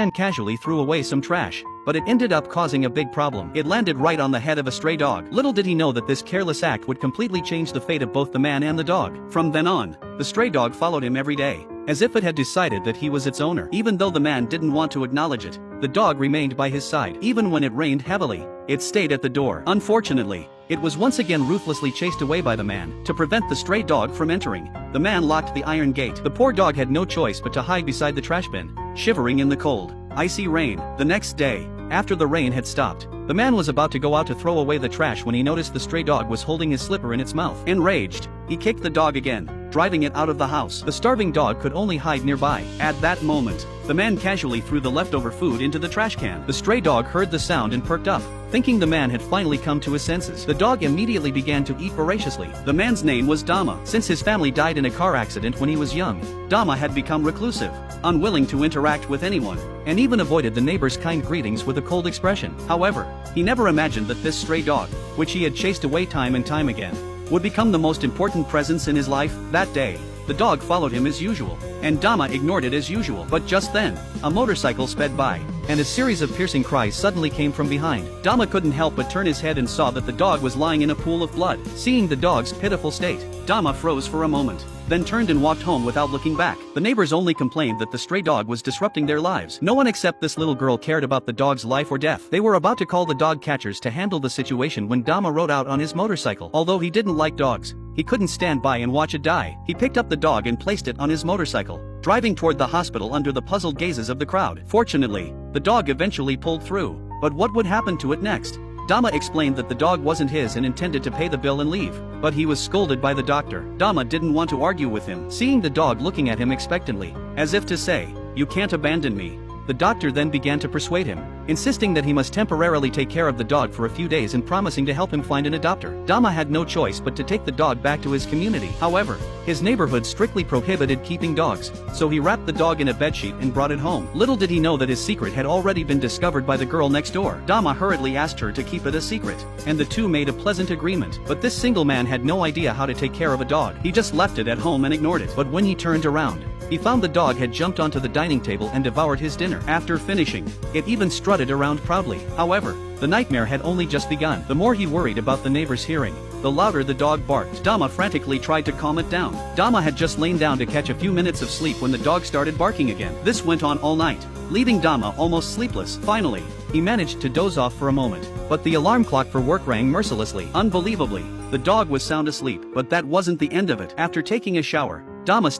man casually threw away some trash, but it ended up causing a big problem. It landed right on the head of a stray dog. Little did he know that this careless act would completely change the fate of both the man and the dog. From then on, the stray dog followed him every day, as if it had decided that he was its owner. Even though the man didn't want to acknowledge it, the dog remained by his side. Even when it rained heavily, it stayed at the door. Unfortunately, it was once again ruthlessly chased away by the man. To prevent the stray dog from entering, the man locked the iron gate. The poor dog had no choice but to hide beside the trash bin, shivering in the cold, icy rain. The next day, after the rain had stopped, the man was about to go out to throw away the trash when he noticed the stray dog was holding his slipper in its mouth. Enraged, he kicked the dog again, driving it out of the house. The starving dog could only hide nearby. At that moment, the man casually threw the leftover food into the trash can. The stray dog heard the sound and perked up, thinking the man had finally come to his senses. The dog immediately began to eat voraciously. The man's name was Dama. Since his family died in a car accident when he was young, Dama had become reclusive, unwilling to interact with anyone, and even avoided the neighbors' kind greetings with a cold expression. However, he never imagined that this stray dog, which he had chased away time and time again, would become the most important presence in his life. That day, the dog followed him as usual, and Dama ignored it as usual. But just then, a motorcycle sped by, and a series of piercing cries suddenly came from behind. Dama couldn't help but turn his head and saw that the dog was lying in a pool of blood. Seeing the dog's pitiful state, Dama froze for a moment, then turned and walked home without looking back. The neighbors only complained that the stray dog was disrupting their lives. No one except this little girl cared about the dog's life or death. They were about to call the dog catchers to handle the situation when Dama rode out on his motorcycle. Although he didn't like dogs, he couldn't stand by and watch it die. He picked up the dog and placed it on his motorcycle, driving toward the hospital under the puzzled gazes of the crowd. Fortunately, the dog eventually pulled through, but what would happen to it next? Dama explained that the dog wasn't his and intended to pay the bill and leave, but he was scolded by the doctor. Dama didn't want to argue with him, seeing the dog looking at him expectantly, as if to say, "You can't abandon me." The doctor then began to persuade him, insisting that he must temporarily take care of the dog for a few days and promising to help him find an adopter. Dama had no choice but to take the dog back to his community. However, his neighborhood strictly prohibited keeping dogs, so he wrapped the dog in a bedsheet and brought it home. Little did he know that his secret had already been discovered by the girl next door. Dama hurriedly asked her to keep it a secret, and the two made a pleasant agreement. But this single man had no idea how to take care of a dog. He just left it at home and ignored it. But when he turned around, he found the dog had jumped onto the dining table and devoured his dinner. After finishing, it even strutted around proudly. However, the nightmare had only just begun. The more he worried about the neighbors hearing, the louder the dog barked. Dama frantically tried to calm it down. Dama had just lain down to catch a few minutes of sleep when the dog started barking again. This went on all night, leaving Dama almost sleepless. Finally, he managed to doze off for a moment, but the alarm clock for work rang mercilessly. Unbelievably, the dog was sound asleep. But that wasn't the end of it. After taking a shower, Dama